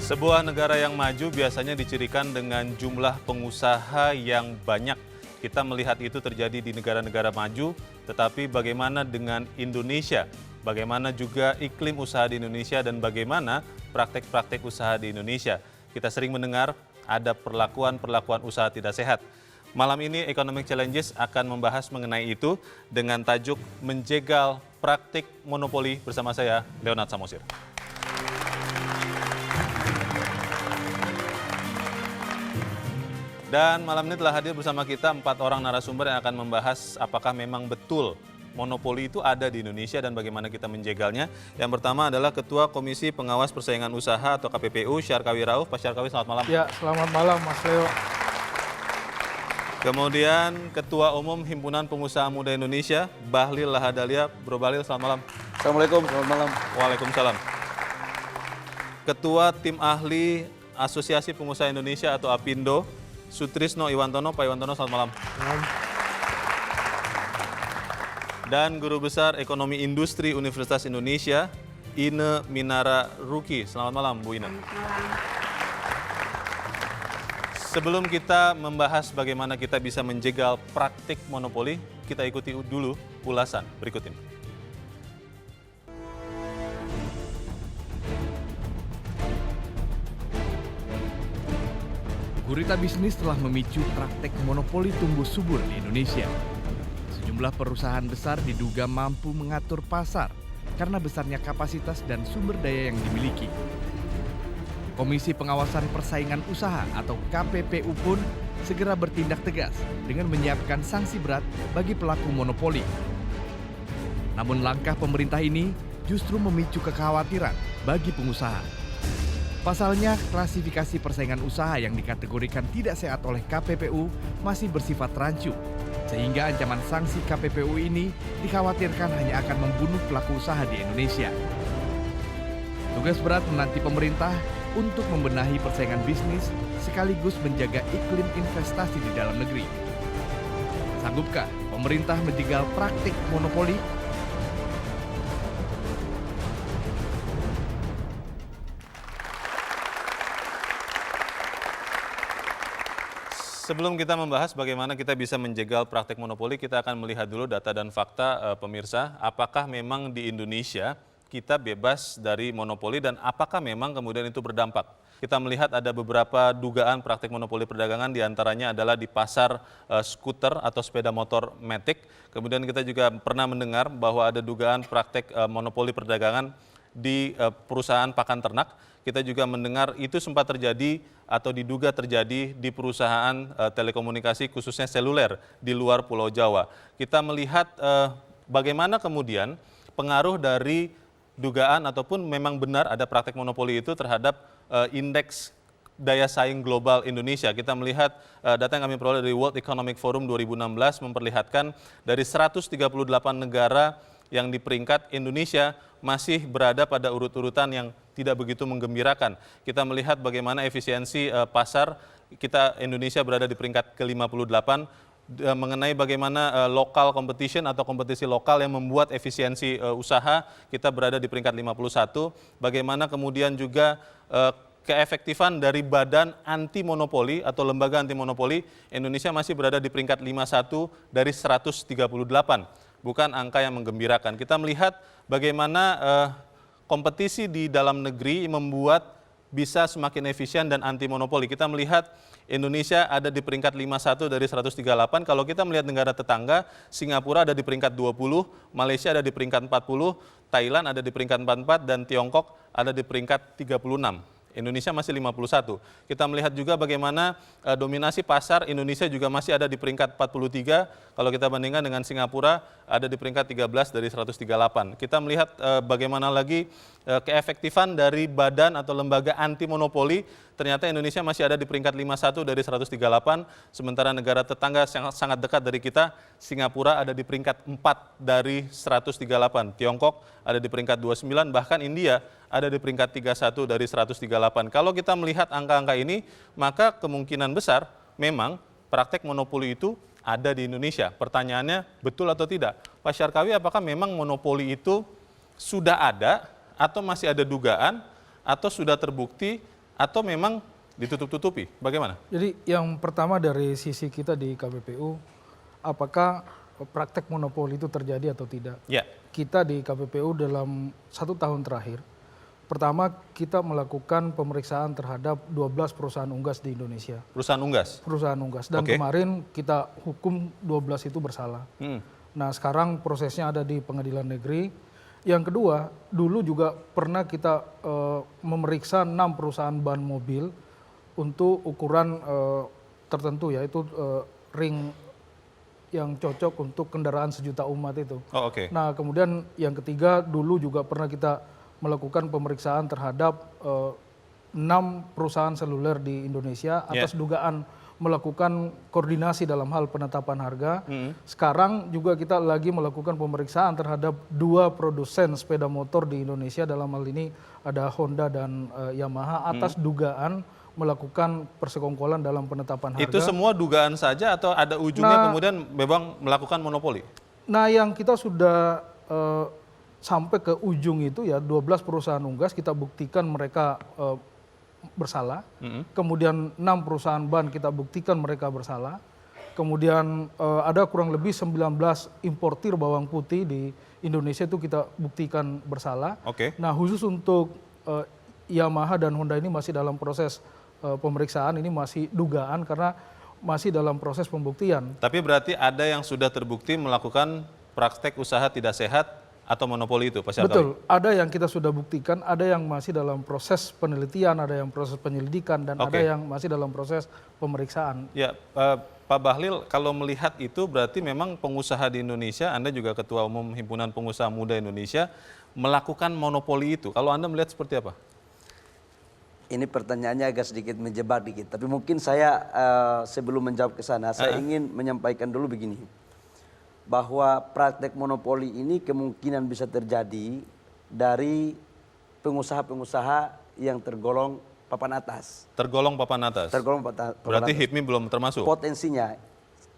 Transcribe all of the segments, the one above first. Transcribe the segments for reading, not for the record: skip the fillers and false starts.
Sebuah negara yang maju biasanya dicirikan dengan jumlah pengusaha yang banyak. Kita melihat itu terjadi di negara-negara maju, tetapi bagaimana dengan Indonesia? Bagaimana juga iklim usaha di Indonesia dan bagaimana praktek-praktek usaha di Indonesia? Kita sering mendengar ada perlakuan-perlakuan usaha tidak sehat. Malam ini Economic Challenges akan membahas mengenai itu dengan tajuk Menjegal Praktik Monopoli bersama saya, Leonard Samosir. Dan malam ini telah hadir bersama kita 4 orang narasumber yang akan membahas apakah memang betul monopoli itu ada di Indonesia dan bagaimana kita menjegalnya. Yang pertama adalah Ketua Komisi Pengawas Persaingan Usaha atau KPPU, Syarkawi Rauf. Pak Syarkawi, selamat malam. Ya, selamat malam Mas Leo. Kemudian Ketua Umum Himpunan Pengusaha Muda Indonesia, Bahlil Lahadalia. Bro Bahlil, selamat malam. Assalamualaikum, selamat malam. Waalaikumsalam. Ketua Tim Ahli Asosiasi Pengusaha Indonesia atau APindo, Sutrisno Iwantono. Pak Iwantono, selamat malam. Dan Guru Besar Ekonomi Industri Universitas Indonesia, Ine Minara Ruki. Selamat malam, Bu Ine. Sebelum kita membahas bagaimana kita bisa menjegal praktik monopoli, kita ikuti dulu ulasan berikut ini. Gurita bisnis telah memicu praktek monopoli tumbuh subur di Indonesia. Sejumlah perusahaan besar diduga mampu mengatur pasar karena besarnya kapasitas dan sumber daya yang dimiliki. Komisi Pengawasan Persaingan Usaha atau KPPU pun segera bertindak tegas dengan menyiapkan sanksi berat bagi pelaku monopoli. Namun langkah pemerintah ini justru memicu kekhawatiran bagi pengusaha. Pasalnya, klasifikasi persaingan usaha yang dikategorikan tidak sehat oleh KPPU masih bersifat rancu, sehingga ancaman sanksi KPPU ini dikhawatirkan hanya akan membunuh pelaku usaha di Indonesia. Tugas berat menanti pemerintah untuk membenahi persaingan bisnis sekaligus menjaga iklim investasi di dalam negeri. Sanggupkah pemerintah menjegal praktik monopoli? Sebelum kita membahas bagaimana kita bisa menjegal praktik monopoli, kita akan melihat dulu data dan fakta pemirsa. Apakah memang di Indonesia kita bebas dari monopoli dan apakah memang kemudian itu berdampak? Kita melihat ada beberapa dugaan praktik monopoli perdagangan, diantaranya adalah di pasar skuter atau sepeda motor Matic. Kemudian kita juga pernah mendengar bahwa ada dugaan praktik monopoli perdagangan di perusahaan pakan ternak. Kita juga mendengar itu sempat terjadi atau diduga terjadi di perusahaan telekomunikasi khususnya seluler di luar Pulau Jawa. Kita melihat bagaimana kemudian pengaruh dari dugaan ataupun memang benar ada praktek monopoli itu terhadap indeks daya saing global Indonesia. Kita melihat data yang kami peroleh dari World Economic Forum 2016 memperlihatkan dari 138 negara yang di peringkat, Indonesia masih berada pada urut-urutan yang tidak begitu menggembirakan. Kita melihat bagaimana efisiensi pasar, Indonesia berada di peringkat ke-58, mengenai bagaimana local competition atau kompetisi lokal yang membuat efisiensi usaha, kita berada di peringkat 51, bagaimana kemudian juga keefektifan dari badan anti monopoli atau lembaga anti monopoli, Indonesia masih berada di peringkat 51 dari 138. Bukan angka yang menggembirakan. Kita melihat bagaimana kompetisi di dalam negeri membuat bisa semakin efisien dan anti monopoli. Kita melihat Indonesia ada di peringkat 51 dari 138. Kalau kita melihat negara tetangga, Singapura ada di peringkat 20, Malaysia ada di peringkat 40, Thailand ada di peringkat 44, dan Tiongkok ada di peringkat 36. Indonesia masih 51. Kita melihat juga bagaimana dominasi pasar Indonesia juga masih ada di peringkat 43. Kalau kita bandingkan dengan Singapura ada di peringkat 13 dari 138. Kita melihat bagaimana lagi keefektifan dari badan atau lembaga anti monopoli. Ternyata Indonesia masih ada di peringkat 51 dari 138, sementara negara tetangga yang sangat dekat dari kita, Singapura ada di peringkat 4 dari 138. Tiongkok ada di peringkat 29, bahkan India ada di peringkat 31 dari 138. Kalau kita melihat angka-angka ini, maka kemungkinan besar memang praktek monopoli itu ada di Indonesia. Pertanyaannya, betul atau tidak? Pak Syarkawi, apakah memang monopoli itu sudah ada atau masih ada dugaan atau sudah terbukti atau memang ditutup-tutupi? Bagaimana? Jadi yang pertama dari sisi kita di KPPU, apakah praktek monopoli itu terjadi atau tidak? Ya. Kita di KPPU dalam 1 tahun terakhir, pertama kita melakukan pemeriksaan terhadap 12 perusahaan unggas di Indonesia. Perusahaan unggas? Perusahaan unggas. Dan Oke. kemarin kita hukum 12 itu bersalah. Nah sekarang prosesnya ada di pengadilan negeri. Yang kedua, dulu juga pernah kita memeriksa 6 perusahaan ban mobil untuk ukuran tertentu, yaitu ring yang cocok untuk kendaraan sejuta umat itu. Oh, oke. Nah kemudian yang ketiga, dulu juga pernah kita melakukan pemeriksaan terhadap 6 perusahaan seluler di Indonesia atas dugaan melakukan koordinasi dalam hal penetapan harga. Sekarang juga kita lagi melakukan pemeriksaan terhadap 2 produsen sepeda motor di Indonesia, dalam hal ini ada Honda dan Yamaha, atas dugaan melakukan persekongkolan dalam penetapan harga. Itu semua dugaan saja atau ada ujungnya kemudian memang melakukan monopoli? Nah yang kita sudah sampai ke ujung itu ya 12 perusahaan unggas kita buktikan mereka bersalah. Kemudian 6 perusahaan ban kita buktikan mereka bersalah. Kemudian ada kurang lebih 19 importir bawang putih di Indonesia itu kita buktikan bersalah. Oke. Nah khusus untuk Yamaha dan Honda ini masih dalam proses pemeriksaan, ini masih dugaan karena masih dalam proses pembuktian. Tapi berarti ada yang sudah terbukti melakukan praktek usaha tidak sehat atau monopoli itu, Pak Syarkawi? Betul, ada yang kita sudah buktikan, ada yang masih dalam proses penelitian, ada yang proses penyelidikan, dan ada yang masih dalam proses pemeriksaan. Ya, Pak Bahlil, kalau melihat itu berarti memang pengusaha di Indonesia, Anda juga Ketua Umum Himpunan Pengusaha Muda Indonesia, melakukan monopoli itu. Kalau Anda melihat seperti apa? Ini pertanyaannya agak sedikit menjebak dikit, tapi mungkin saya sebelum menjawab ke sana, saya ingin menyampaikan dulu begini. Bahwa praktek monopoli ini kemungkinan bisa terjadi dari pengusaha-pengusaha yang tergolong papan atas. Tergolong papan atas? Tergolong papan Berarti atas. HIPMI belum termasuk? Potensinya.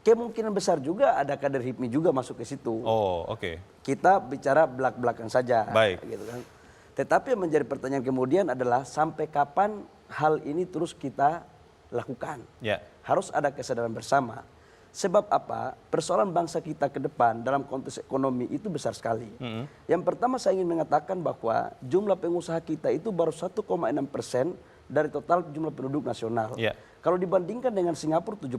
Kemungkinan besar juga ada kader HIPMI juga masuk ke situ. Oh, oke. Kita bicara belak-belakan saja. Baik. Gitu kan. Tetapi yang menjadi pertanyaan kemudian adalah sampai kapan hal ini terus kita lakukan. Ya. Harus ada kesadaran bersama. Sebab apa? Persoalan bangsa kita ke depan dalam konteks ekonomi itu besar sekali. Yang pertama saya ingin mengatakan bahwa jumlah pengusaha kita itu baru 1,6% dari total jumlah penduduk nasional. Ya. Kalau dibandingkan dengan Singapura 7%,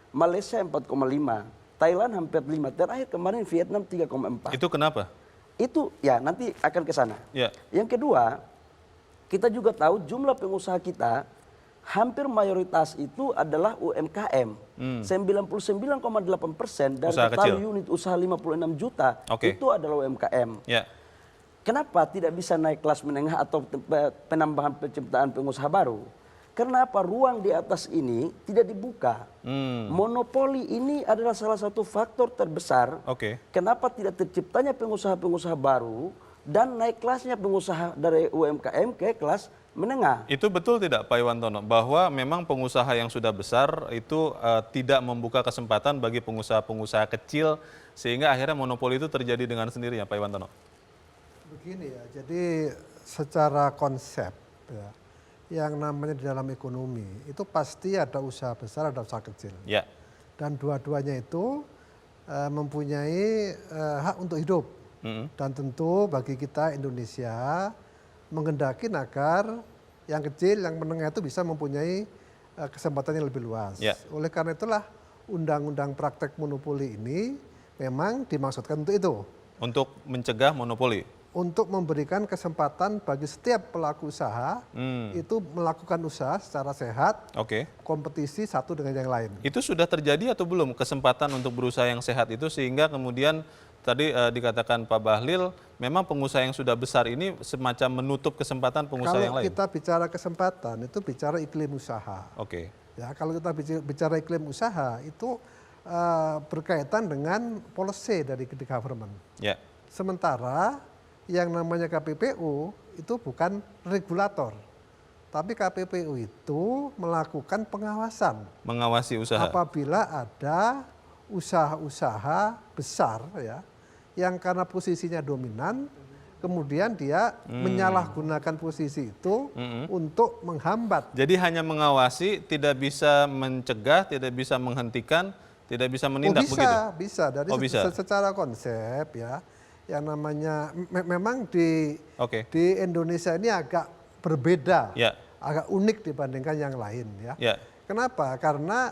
Malaysia 4,5%, Thailand hampir 5%, terakhir kemarin Vietnam 3,4%. Itu kenapa? Itu ya nanti akan ke sana. Ya. Yang kedua, kita juga tahu jumlah pengusaha kita hampir mayoritas itu adalah UMKM. 99,8% dari Usaha total kecil. unit usaha 56 juta itu adalah UMKM. Ya. Kenapa tidak bisa naik kelas menengah atau penambahan penciptaan pengusaha baru? Karena apa? Ruang di atas ini tidak dibuka. Monopoli ini adalah salah satu faktor terbesar. Oke. Kenapa tidak terciptanya pengusaha-pengusaha baru dan naik kelasnya pengusaha dari UMKM ke kelas menengah. Itu betul tidak Pak Iwantono, bahwa memang pengusaha yang sudah besar itu tidak membuka kesempatan bagi pengusaha-pengusaha kecil sehingga akhirnya monopoli itu terjadi dengan sendirinya, Pak Iwantono? Begini ya, jadi secara konsep ya, yang namanya di dalam ekonomi itu pasti ada usaha besar, ada usaha kecil. Ya. Dan dua-duanya itu mempunyai hak untuk hidup. Dan tentu bagi kita Indonesia menghendaki agar yang kecil, yang menengah itu bisa mempunyai kesempatan yang lebih luas. Ya. Oleh karena itulah undang-undang praktek monopoli ini memang dimaksudkan untuk itu. Untuk mencegah monopoli? Untuk memberikan kesempatan bagi setiap pelaku usaha itu melakukan usaha secara sehat, kompetisi satu dengan yang lain. Itu sudah terjadi atau belum kesempatan untuk berusaha yang sehat itu sehingga kemudian tadi dikatakan Pak Bahlil, memang pengusaha yang sudah besar ini semacam menutup kesempatan pengusaha yang lain? Kalau kita bicara kesempatan, itu bicara iklim usaha. Oke. Ya, kalau kita bicara iklim usaha, itu berkaitan dengan policy dari the government. Ya. Sementara yang namanya KPPU itu bukan regulator. Tapi KPPU itu melakukan pengawasan. Mengawasi usaha. Apabila ada usaha-usaha besar ya, yang karena posisinya dominan kemudian dia menyalahgunakan posisi itu untuk menghambat. Jadi hanya mengawasi, tidak bisa mencegah, tidak bisa menghentikan, tidak bisa menindak bisa, begitu? Bisa. Dari bisa. secara konsep ya, yang namanya memang di Indonesia ini agak berbeda, agak unik dibandingkan yang lain ya. Kenapa? Karena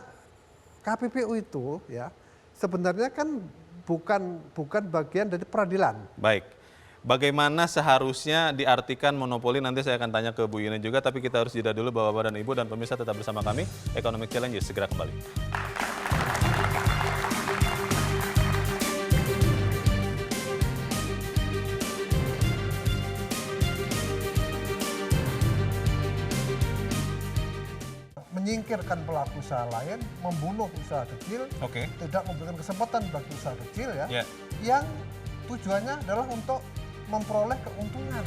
KPPU itu ya sebenarnya kan bukan bagian dari peradilan. Baik. Bagaimana seharusnya diartikan monopoli, nanti saya akan tanya ke Bu Yuni juga, tapi kita harus jeda dulu Bapak dan Ibu, dan pemirsa tetap bersama kami. Economic Challenges segera kembali. Menyingkirkan pelaku usaha lain, membunuh usaha kecil, tidak memberikan kesempatan bagi usaha kecil ya, yang tujuannya adalah untuk memperoleh keuntungan.